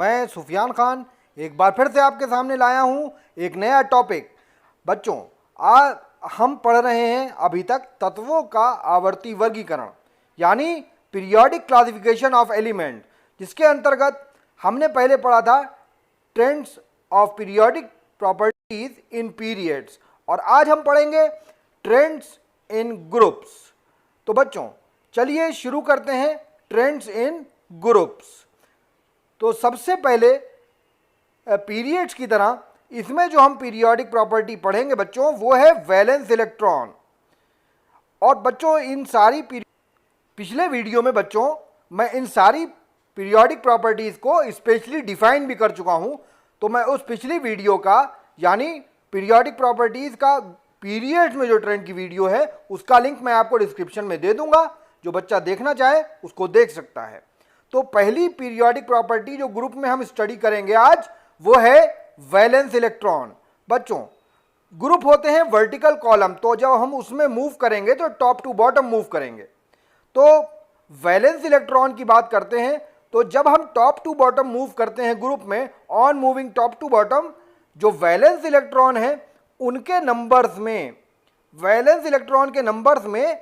मैं सुफियान खान एक बार फिर से आपके सामने लाया हूँ एक नया टॉपिक। बच्चों, आज हम पढ़ रहे हैं अभी तक तत्वों का आवर्ती वर्गीकरण यानी पीरियोडिक क्लासिफिकेशन ऑफ एलिमेंट, जिसके अंतर्गत हमने पहले पढ़ा था trends of periodic properties in periods, और आज हम पढ़ेंगे ट्रेंड्स इन ग्रुप्स। तो बच्चों चलिए शुरू करते हैं ट्रेंड्स इन ग्रुप्स। तो सबसे पहले पीरियड्स की तरह इसमें जो हम पीरियोडिक प्रॉपर्टी पढ़ेंगे बच्चों वो है वैलेंस इलेक्ट्रॉन। और बच्चों इन सारी पिछले वीडियो में बच्चों मैं इन सारी पीरियोडिक प्रॉपर्टीज को स्पेशली डिफाइन भी कर चुका हूं। तो मैं उस पिछली वीडियो का यानी पीरियोडिक प्रॉपर्टीज का पीरियड्स में जो ट्रेंड की वीडियो है उसका लिंक मैं आपको डिस्क्रिप्शन में दे दूंगा। जो बच्चा देखना चाहे उसको देख सकता है। तो पहली पीरियोडिक प्रॉपर्टी जो ग्रुप में हम स्टडी करेंगे आज वो है वैलेंस इलेक्ट्रॉन। बच्चों ग्रुप होते हैं वर्टिकल कॉलम, तो जब हम उसमें मूव करेंगे तो टॉप टू बॉटम मूव करेंगे। तो वैलेंस इलेक्ट्रॉन की बात करते हैं तो जब हम टॉप टू बॉटम मूव करते हैं ग्रुप में on moving top to bottom, जो वैलेंस इलेक्ट्रॉन है उनके नंबर्स में, वैलेंस इलेक्ट्रॉन के नंबर्स में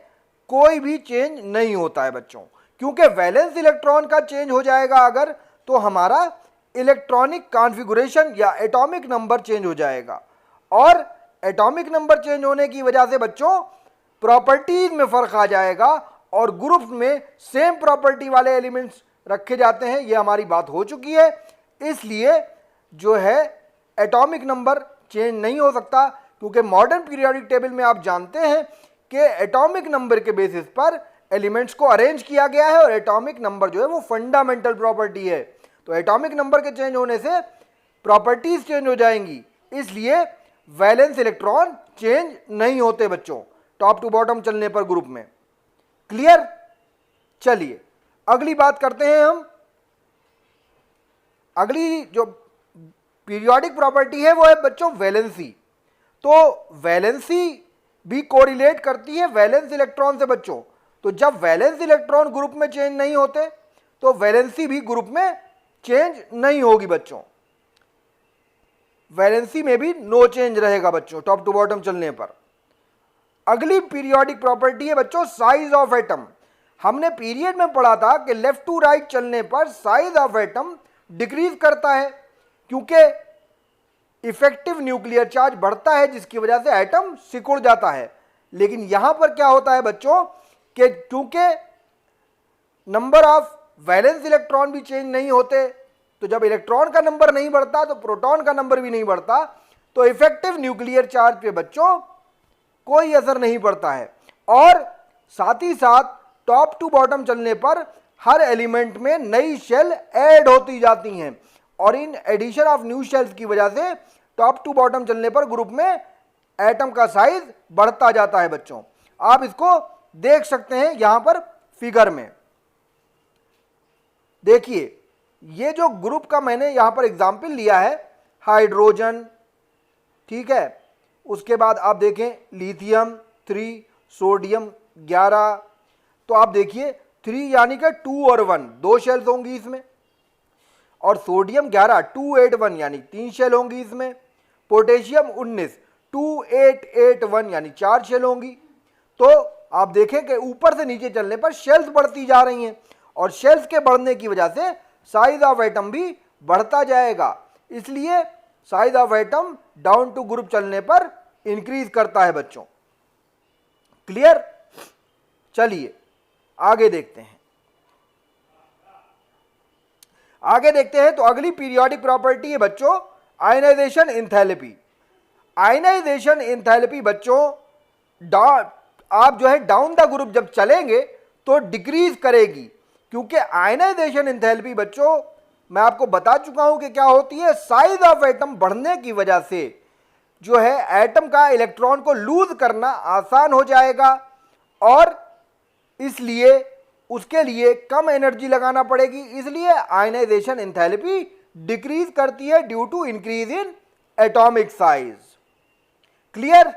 कोई भी चेंज नहीं होता है बच्चों। क्योंकि वैलेंस इलेक्ट्रॉन का चेंज हो जाएगा अगर, तो हमारा इलेक्ट्रॉनिक कॉन्फ़िगरेशन या एटॉमिक नंबर चेंज हो जाएगा, और एटॉमिक नंबर चेंज होने की वजह से बच्चों प्रॉपर्टीज में फर्क आ जाएगा और ग्रुप में सेम प्रॉपर्टी वाले एलिमेंट्स रखे जाते हैं। ये हमारी बात हो चुकी है। इसलिए जो है एटॉमिक नंबर चेंज नहीं हो सकता, क्योंकि मॉडर्न पीरियोडिक टेबल में आप जानते हैं कि एटॉमिक नंबर के बेसिस पर एलिमेंट्स को अरेंज किया गया है, और एटॉमिक नंबर जो है वो फंडामेंटल प्रॉपर्टी है। तो एटॉमिक नंबर के चेंज होने से प्रॉपर्टीज चेंज हो जाएंगी, इसलिए वैलेंस इलेक्ट्रॉन चेंज नहीं होते बच्चों टॉप टू बॉटम चलने पर ग्रुप में। क्लियर? चलिए अगली बात करते हैं हम। अगली जो पीरियोडिक प्रॉपर्टी है वो है बच्चों वैलेंसी। तो वैलेंसी भी कोरिलेट करती है वैलेंस इलेक्ट्रॉन से बच्चों। तो जब वैलेंस इलेक्ट्रॉन ग्रुप में चेंज नहीं होते तो वैलेंसी भी ग्रुप में चेंज नहीं होगी बच्चों। वैलेंसी में भी नो चेंज रहेगा बच्चों टॉप टू बॉटम चलने पर। अगली पीरियोडिक प्रॉपर्टी है बच्चों साइज ऑफ एटम। हमने पीरियड में पढ़ा था कि लेफ्ट टू राइट चलने पर साइज ऑफ एटम डिक्रीज करता है, क्योंकि इफेक्टिव न्यूक्लियर चार्ज बढ़ता है जिसकी वजह से एटम सिकुड़ जाता है। लेकिन यहां पर क्या होता है बच्चों कि क्योंकि नंबर ऑफ वैलेंस इलेक्ट्रॉन भी चेंज नहीं होते, तो जब इलेक्ट्रॉन का नंबर नहीं बढ़ता तो प्रोटॉन का नंबर भी नहीं बढ़ता, तो इफेक्टिव न्यूक्लियर चार्ज पे बच्चों कोई असर नहीं पड़ता है। और साथ ही साथ टॉप टू बॉटम चलने पर हर एलिमेंट में नई शेल ऐड होती जाती हैं, और in addition of new shells की वजह से टॉप टू बॉटम चलने पर ग्रुप में एटम का साइज बढ़ता जाता है बच्चों। आप इसको देख सकते हैं यहां पर फिगर में। देखिए ये जो ग्रुप का मैंने यहां पर एग्जाम्पल लिया है हाइड्रोजन, ठीक है, उसके बाद आप देखें लिथियम 3, सोडियम 11। तो आप देखिए 3 यानी कि 2 और 1 2 शेल्स होंगी इसमें, और सोडियम 11 281 यानी 3 शेल होंगी इसमें। पोटेशियम 19 2881 यानी 4 शेल होंगी। तो आप देखें कि ऊपर से नीचे चलने पर शेल्स बढ़ती जा रही हैं, और शेल्स के बढ़ने की वजह से साइज ऑफ एटम भी बढ़ता जाएगा। इसलिए size of atom down to group चलने पर इंक्रीज करता है बच्चों। क्लियर? चलिए आगे देखते हैं। आगे देखते हैं तो अगली पीरियोडिक प्रॉपर्टी है बच्चों आयनाइजेशन एंथैल्पी। आयनाइजेशन एंथैल्पी बच्चों आप जो है डाउन द ग्रुप जब चलेंगे तो डिक्रीज करेगी, क्योंकि आयनाइजेशन एंथैल्पी बच्चों मैं आपको बता चुका हूं कि क्या होती है। साइज ऑफ एटम बढ़ने की वजह से जो है एटम का इलेक्ट्रॉन को लूज करना आसान हो जाएगा, और इसलिए उसके लिए कम एनर्जी लगाना पड़ेगी। इसलिए आयनाइजेशन एंथैल्पी डिक्रीज करती है due to increase in atomic size. Clear?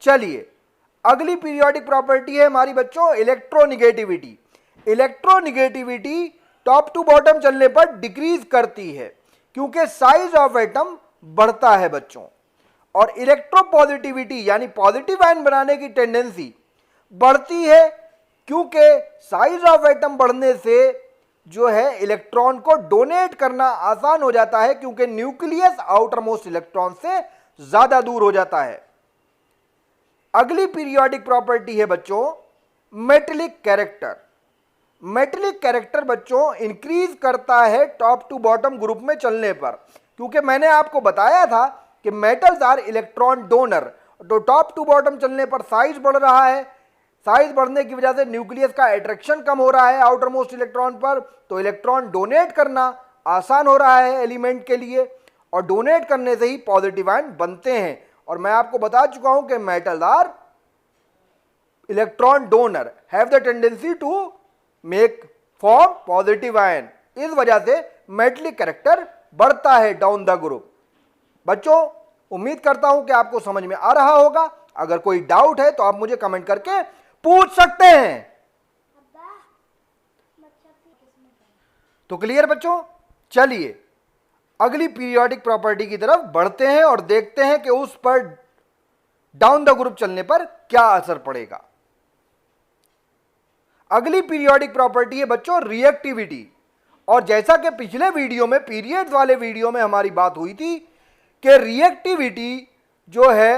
चलिए अगली पीरियोडिक प्रॉपर्टी है हमारी बच्चों electronegativity. Electronegativity top to bottom चलने पर डिक्रीज करती है क्योंकि साइज ऑफ एटम बढ़ता है बच्चों। और इलेक्ट्रोपॉजिटिविटी यानी पॉजिटिव आयन बनाने की टेंडेंसी बढ़ती है क्योंकि साइज ऑफ एटम बढ़ने से जो है इलेक्ट्रॉन को डोनेट करना आसान हो जाता है क्योंकि न्यूक्लियस आउटर मोस्ट इलेक्ट्रॉन से ज्यादा दूर हो जाता है। अगली पीरियोडिक प्रॉपर्टी है बच्चों मेटेलिक कैरेक्टर। मेटेलिक कैरेक्टर बच्चों इंक्रीज करता है टॉप टू बॉटम ग्रुप में चलने पर, क्योंकि मैंने आपको बताया था कि मेटल्स आर इलेक्ट्रॉन डोनर। तो टॉप टू बॉटम चलने पर साइज बढ़ रहा है, साइज बढ़ने की वजह से न्यूक्लियस का अट्रैक्शन कम हो रहा है आउटर मोस्ट इलेक्ट्रॉन पर, तो इलेक्ट्रॉन डोनेट करना आसान हो रहा है एलिमेंट के लिए, और डोनेट करने से ही पॉजिटिव आयन बनते हैं। और मैं आपको बता चुका हूं कि metals are electron donor, have the tendency to make form positive ion. इस वजह से मेटेलिक कैरेक्टर बढ़ता है डाउन द ग्रुप। बच्चों उम्मीद करता हूं कि आपको समझ में आ रहा होगा। अगर कोई डाउट है तो आप मुझे कमेंट करके पूछ सकते हैं। तो क्लियर बच्चों, चलिए अगली पीरियोडिक प्रॉपर्टी की तरफ बढ़ते हैं और देखते हैं कि उस पर डाउन द ग्रुप चलने पर क्या असर पड़ेगा। अगली पीरियोडिक प्रॉपर्टी है बच्चों रिएक्टिविटी। और जैसा कि पिछले वीडियो में, पीरियड्स वाले वीडियो में हमारी बात हुई थी कि रिएक्टिविटी जो है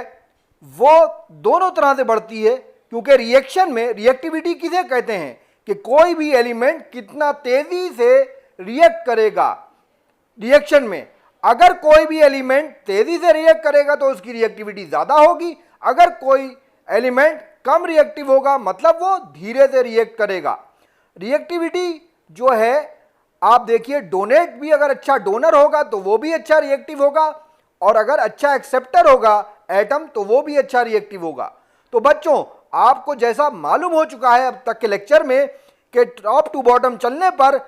वो दोनों तरह से बढ़ती है, क्योंकि रिएक्शन में रिएक्टिविटी किसे कहते हैं कि कोई भी एलिमेंट कितना तेजी से रिएक्ट करेगा रिएक्शन में। अगर कोई भी एलिमेंट तेजी से रिएक्ट करेगा तो उसकी रिएक्टिविटी ज्यादा होगी, अगर कोई एलिमेंट कम रिएक्टिव होगा मतलब वो धीरे से रिएक्ट करेगा। रिएक्टिविटी जो है आप देखिए, डोनेट भी अगर अच्छा डोनर होगा तो वो भी अच्छा रिएक्टिव होगा, और अगर अच्छा एक्सेप्टर होगा एटम तो वो भी अच्छा रिएक्टिव होगा। तो बच्चों आपको जैसा मालूम हो चुका है अब तक के लेक्चर में कि टॉप टू बॉटम चलने पर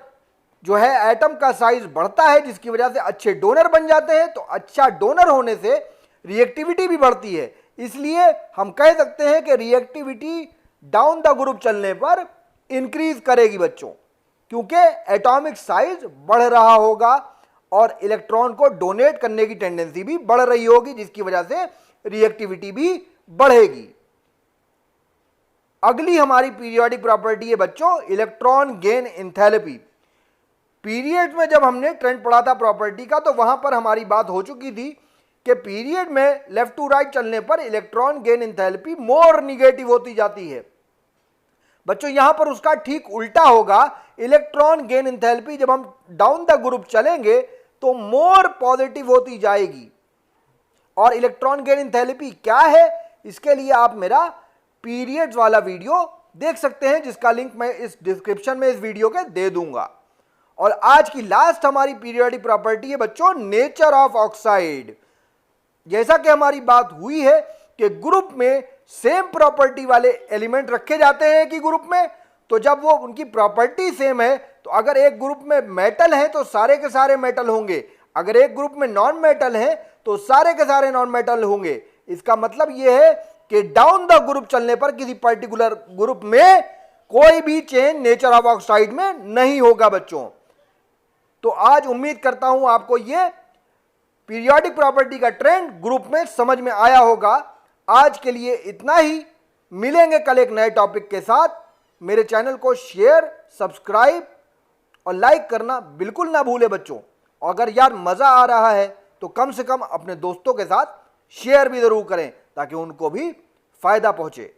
जो है एटम का साइज बढ़ता है, जिसकी वजह से अच्छे डोनर बन जाते हैं। तो अच्छा डोनर होने से रिएक्टिविटी भी बढ़ती है, इसलिए हम कह सकते हैं कि रिएक्टिविटी डाउन द ग्रुप चलने पर इंक्रीज करेगी बच्चों, क्योंकि एटॉमिक साइज बढ़ रहा होगा और इलेक्ट्रॉन को डोनेट करने की टेंडेंसी भी बढ़ रही होगी, जिसकी वजह से रिएक्टिविटी भी बढ़ेगी। अगली हमारी पीरियोडिक प्रॉपर्टी है बच्चों इलेक्ट्रॉन गेन एंथैल्पी। पीरियड में जब हमने ट्रेंड पढ़ा था प्रॉपर्टी का तो वहां पर हमारी बात हो चुकी थी कि पीरियड में लेफ्ट टू राइट चलने पर इलेक्ट्रॉन गेन एंथैल्पी मोर निगेटिव होती जाती है। बच्चों यहां पर उसका ठीक उल्टा होगा, इलेक्ट्रॉन गेन एंथैल्पी जब हम डाउन द ग्रुप चलेंगे तो मोर पॉजिटिव होती जाएगी। और इलेक्ट्रॉन गेन एंथैल्पी क्या है, इसके लिए आप मेरा पीरियड्स वाला वीडियो देख सकते हैं, जिसका लिंक मैं इस डिस्क्रिप्शन में इस वीडियो के दे दूंगा। और आज की लास्ट हमारी पीरियोडिक प्रॉपर्टी है बच्चों नेचर ऑफ ऑक्साइड। जैसा कि हमारी बात हुई है कि ग्रुप में सेम प्रॉपर्टी वाले एलिमेंट रखे जाते हैं कि ग्रुप में, तो जब वो उनकी प्रॉपर्टी सेम है तो अगर एक ग्रुप में मेटल है तो सारे के सारे मेटल होंगे, अगर एक ग्रुप में नॉन मेटल है तो सारे के सारे नॉन मेटल होंगे। इसका मतलब यह है कि डाउन द ग्रुप चलने पर किसी पर्टिकुलर ग्रुप में कोई भी चेंज नेचर ऑफ ऑक्साइड में नहीं होगा बच्चों। तो आज उम्मीद करता हूं आपको यह पीरियोडिक प्रॉपर्टी का ट्रेंड ग्रुप में समझ में आया होगा। आज के लिए इतना ही, मिलेंगे कल एक नए टॉपिक के साथ। मेरे चैनल को शेयर, सब्सक्राइब और लाइक करना बिल्कुल ना भूले बच्चों। अगर यार मजा आ रहा है तो कम से कम अपने दोस्तों के साथ शेयर भी जरूर करें ताकि उनको भी फायदा पहुंचे।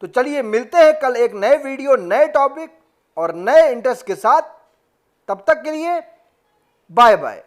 तो चलिए मिलते हैं कल एक नए वीडियो, नए टॉपिक और नए इंटरेस्ट के साथ। तब तक के लिए बाय बाय।